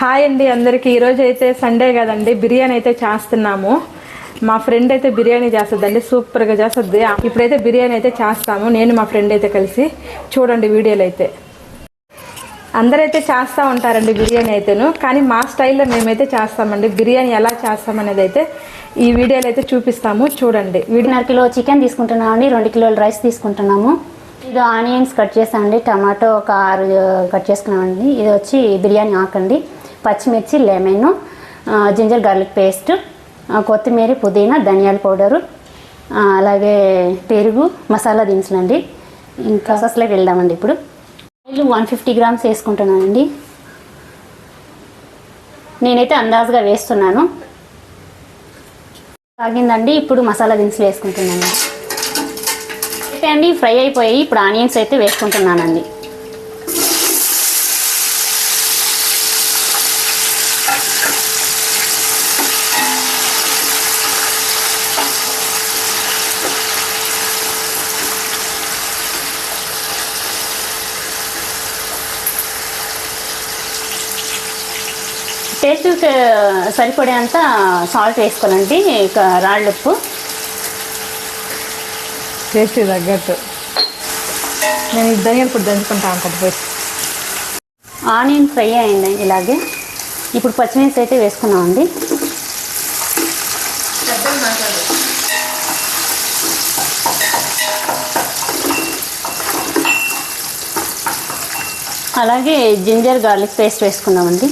Hi అండి అందరికీ. ఈరోజు అయితే సండే కదండి, బిర్యానీ అయితే చేస్తున్నాము. మా ఫ్రెండ్ అయితే బిర్యానీ చేస్తుందండి, సూపర్గా చేస్తుంది. ఇప్పుడైతే బిర్యానీ అయితే చేస్తాము, నేను మా ఫ్రెండ్ అయితే కలిసి. చూడండి వీడియోలు అయితే. అందరైతే చేస్తూ ఉంటారండి బిర్యానీ అయితేను, కానీ మా స్టైల్లో మేమైతే చేస్తామండి. బిర్యానీ ఎలా చేస్తామనేది అయితే ఈ వీడియోలో అయితే చూపిస్తాము, చూడండి. 1.5 కిలో చికెన్ తీసుకుంటున్నామండి, 2 కిలోల రైస్ తీసుకుంటున్నాము. ఇది ఆనియన్స్ కట్ చేసామండి, టమాటో ఒక 6 కట్ చేసుకున్నామండి. ఇది వచ్చి బిర్యానీ ఆకండి, పచ్చిమిర్చి, లెమన్, జింజర్ గార్లిక్ పేస్ట్, కొత్తిమీర, పుదీనా, ధనియాల పౌడరు, అలాగే పెరుగు, మసాలా దినుసులు అండి. ఇంకా ప్రాసెస్లోకి వెళ్దామండి. ఇప్పుడు ఆయిల్ 150 గ్రామ్స్ వేసుకుంటున్నానండి. నేనైతే అందాజుగా వేస్తున్నాను. తాగిందండి. ఇప్పుడు మసాలా దినుసులు వేసుకుంటున్నాను అయితే అండి. ఫ్రై అయిపోయి ఇప్పుడు ఆనియన్స్ అయితే వేసుకుంటున్నానండి. టేస్ట్ సరిపడేంత సాల్ట్ వేసుకోవాలండి, ఇక రాళ్ళ ఉప్పు టేస్ట్ తగ్గట్టు. నేను ఇది ధనియాల పొడి దంచుకుంటాను అనుకుంటా. ఆనియన్ ఫ్రై అయింది ఇలాగే. ఇప్పుడు పచ్చిమిర్చి అయితే వేసుకున్నామండి. అలాగే జింజర్ గార్లిక్ పేస్ట్ వేసుకున్నామండి.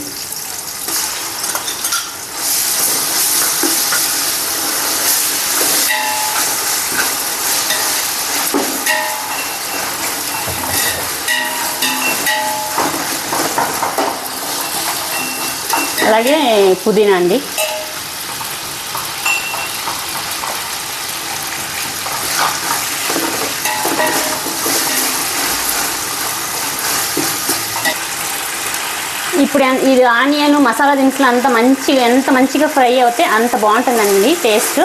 అలాగే పుదీనా అండి. ఇప్పుడు ఇది ఆనియన్ మసాలా దినుసులు అంత మంచిగా ఫ్రై అవుతే అంత బాగుంటుందండి టేస్ట్.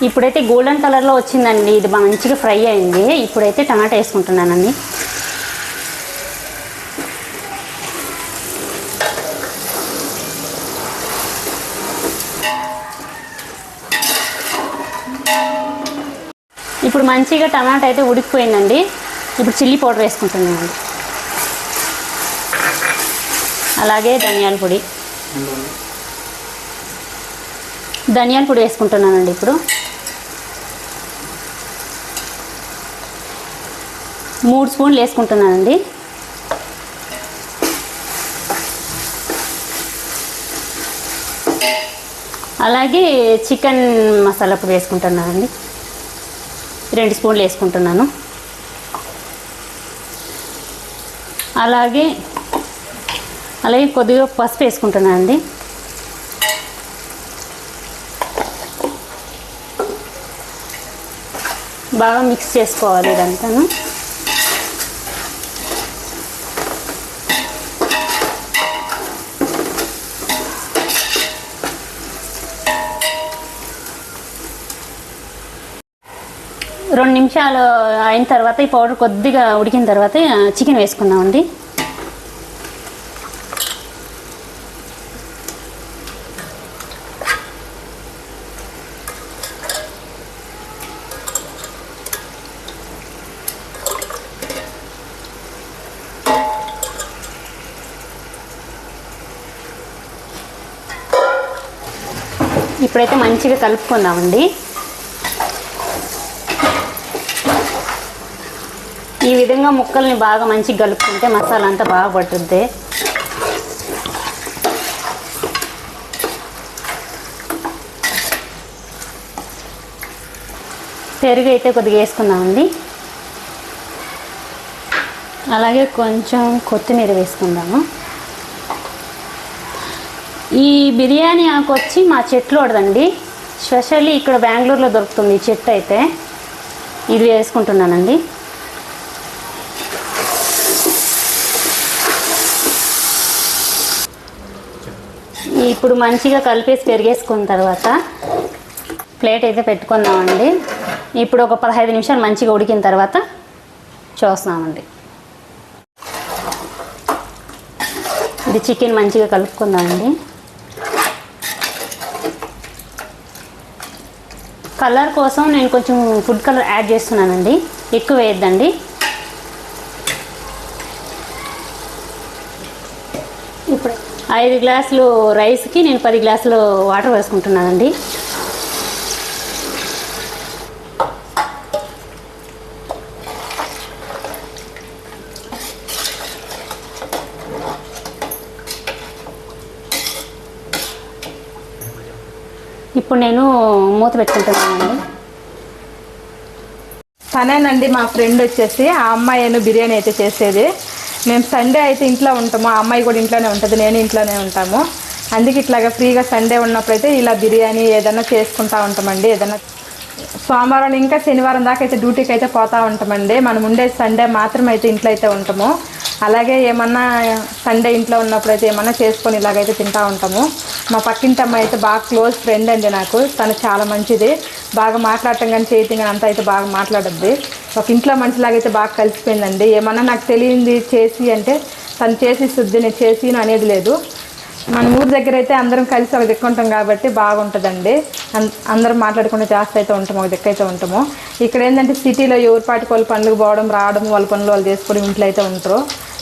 ఇప్పుడైతే గోల్డెన్ కలర్లో వచ్చిందండి, ఇది మంచిగా ఫ్రై అయింది. ఇప్పుడైతే టమాటా వేసుకుంటున్నానండి. ఇప్పుడు మంచిగా టమాటా అయితే ఉడికిపోయిందండి. ఇప్పుడు చిల్లీ పౌడర్ వేసుకుంటున్నానండి. అలాగే ధనియాల పొడి వేసుకుంటున్నానండి. ఇప్పుడు 3 స్పూన్లు వేసుకుంటున్నానండి. అలాగే చికెన్ మసాలా పొడి వేసుకుంటున్నానండి. 2 స్పూన్లు వేసుకుంటున్నాను. అలాగే కొద్దిగా పసుపు వేసుకుంటున్నానండి. బాగా మిక్స్ చేసుకోవాలి ఇదంతాను. రెండు నిమిషాలు అయిన తర్వాత ఈ పౌడర్ కొద్దిగా ఉడికిన తర్వాత చికెన్ వేసుకుందామండి. ఇప్పుడైతే మంచిగా కలుపుకుందామండి. ఈ విధంగా ముక్కల్ని బాగా మంచిగా కలుపుకుంటే మసాలా అంతా బాగా పట్టుద్ది. పెరుగు అయితే కొద్దిగా వేసుకుందామండి. అలాగే కొంచెం కొత్తిమీర వేసుకుందాము. ఈ బిర్యానీ ఆకు వచ్చి మా చెట్లు వడదండి, స్పెషల్లీ ఇక్కడ బెంగళూరులో దొరుకుతుంది ఈ చెట్టు. అయితే ఇది వేసుకుంటున్నానండి. ఇప్పుడు మంచిగా కలిపేసి పెరిగేసుకున్న తర్వాత ప్లేట్ అయితే పెట్టుకుందామండి. ఇప్పుడు ఒక 15 నిమిషాలు మంచిగా ఉడికిన తర్వాత చూస్తున్నామండి. ఇది చికెన్ మంచిగా కలుపుకుందామండి. కలర్ కోసం నేను కొంచెం ఫుడ్ కలర్ యాడ్ చేస్తున్నానండి, ఎక్కువ వేయద్దండి. ఇప్పుడు 5 గ్లాసులు రైస్కి నేను 10 గ్లాసులు వాటర్ వేసుకుంటున్నానండి. ఇప్పుడు నేను మూత పెట్టుకుంటున్నానండి. తనేనండి మా ఫ్రెండ్ వచ్చేసి, ఆ అమ్మాయి బిర్యానీ అయితే చేసేది. మేము సండే అయితే ఇంట్లో ఉంటాము, ఆ అమ్మాయి కూడా ఇంట్లోనే ఉంటుంది, నేను ఇంట్లోనే ఉంటాము. అందుకే ఇట్లాగా ఫ్రీగా సండే ఉన్నప్పుడైతే ఇలా బిర్యానీ ఏదైనా చేసుకుంటూ ఉంటామండి. ఏదైనా సోమవారం ఇంకా శనివారం దాకా అయితే డ్యూటీకి అయితే పోతూ ఉంటామండి. మనం ఉండే సండే మాత్రం అయితే ఇంట్లో అయితే ఉంటాము. అలాగే ఏమన్నా సండే ఇంట్లో ఉన్నప్పుడు అయితే ఏమన్నా చేసుకొని ఇలాగైతే తింటూ ఉంటాము. మా పక్కింటి అమ్మాయి అయితే బాగా క్లోజ్ ఫ్రెండ్ అండి నాకు. తను చాలా మంచిది, బాగా మాట్లాడటం కానీ చేయటం కానీ అంతా అయితే బాగా మాట్లాడద్ది. ఒక ఇంట్లో మనిషిలాగైతే బాగా కలిసిపోయిందండి. ఏమన్నా నాకు తెలియంది చేసి అంటే తను చేసి ఇస్తుంది, నేను చేసి అనేది లేదు. మన ఊరి దగ్గర అయితే అందరం కలిసి ఒక దిక్కు ఉంటాం కాబట్టి బాగుంటుందండి. అందరం మాట్లాడుకుంటూ జాస్తి అయితే ఉంటాము, ఒక దిక్కు అయితే ఉంటాము. ఇక్కడ ఏంటంటే సిటీలో ఎవరిపాటికి వాళ్ళ పనులకు పోవడం రావడం, వాళ్ళ పనులు వాళ్ళు చేసుకొని ఇంట్లో అయితే ఉంటారు.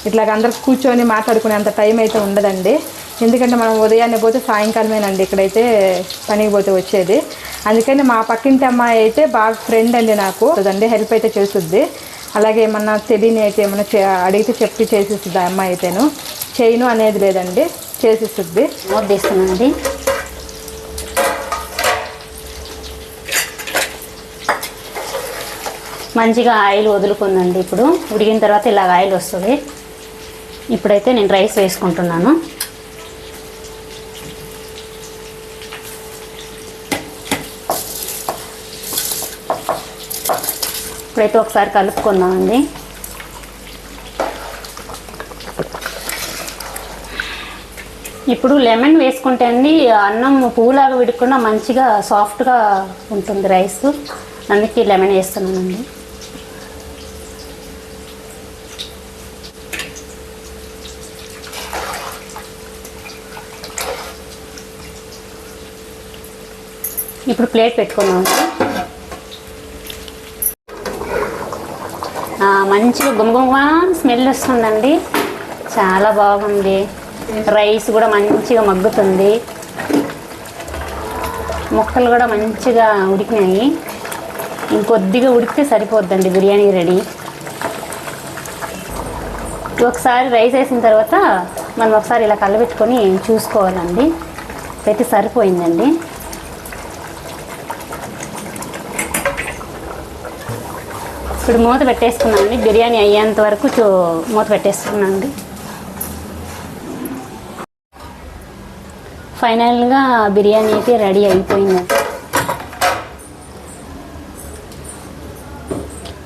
ఇట్లాగ అందరూ కూర్చొని మాట్లాడుకునే అంత టైం అయితే ఉండదండి. ఎందుకంటే మనం ఉదయాన్నే పోతే సాయంకాలమేనండి ఇక్కడైతే పనికి పోతే వచ్చేది. అందుకని మా పక్కింటి అమ్మాయి అయితే బాగా ఫ్రెండ్ అండి నాకు, అదండి హెల్ప్ అయితే చేస్తుంది. అలాగే ఏమన్నా తెలియని అయితే ఏమన్నా అడిగితే చెప్పి చేసిస్తుంది ఆ అమ్మాయి అయితేను. చేయను అనేది లేదండి, చేసిస్తుంది. మూత తీస్తున్నానండి. మంచిగా ఆయిల్ వదులుకుందండి. ఇప్పుడు ఉడికిన తర్వాత ఇలాగ ఆయిల్ వస్తుంది. ఇప్పుడైతే నేను రైస్ వేసుకుంటున్నాను. ఇప్పుడైతే ఒకసారి కలుపుకుందామండి. ఇప్పుడు లెమన్ వేసుకుంటే అండి అన్నం పువ్వులాగా విడకుండా మంచిగా సాఫ్ట్గా ఉంటుంది రైస్, అందుకే లెమన్ వేస్తున్నానండి. ఇప్పుడు ప్లేట్ పెట్టుకున్నామండి. మంచిగా గుమగుమ స్మెల్ వస్తుందండి, చాలా బాగుంది. రైస్ కూడా మంచిగా మగ్గుతుంది, ముక్కలు కూడా మంచిగా ఉడికినాయి. ఇంకొద్దిగా ఉడికితే సరిపోద్దండి బిర్యానీ రెడీ. ఒకసారి రైస్ వేసిన తర్వాత మనం ఒకసారి ఇలా కలబెట్టుకొని చూసుకోవాలండి. అయితే సరిపోయిందండి. ఇప్పుడు మూత పెట్టేసుకున్నానండి. బిర్యానీ అయ్యేంత వరకు మూత పెట్టేసుకున్నానండి. ఫైనల్గా బిర్యానీ అయితే రెడీ అయిపోయిందండి.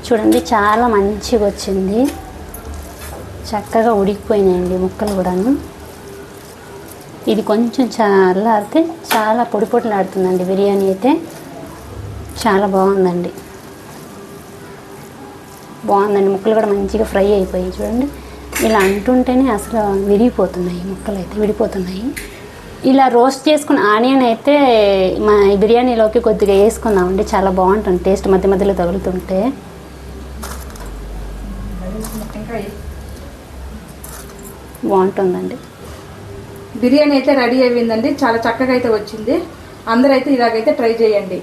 చూడండి చాలా మంచిగా వచ్చింది, చక్కగా ఉడికిపోయినాయండి ముక్కలు కూడాను. ఇది కొంచెం చల్లారితే చాలా పొడి పొడిలాడుతుందండి బిర్యానీ అయితే. చాలా బాగుందండి, ముక్కలు కూడా మంచిగా ఫ్రై అయిపోయాయి. చూడండి ఇలా అంటుంటేనే అసలు విరిగిపోతున్నాయి, ముక్కలు అయితే విడిపోతున్నాయి. ఇలా రోస్ట్ చేసుకున్న ఆనియన్ అయితే మా బిర్యానీలోకి కొద్దిగా వేసుకుందామండి, చాలా బాగుంటుంది టేస్ట్, మధ్య మధ్యలో తగులుతుంటే బాగుంటుందండి. బిర్యానీ అయితే రెడీ అయిపోయిందండి, చాలా చక్కగా అయితే వచ్చింది. అందరూ అయితే ఇలాగైతే ట్రై చేయండి.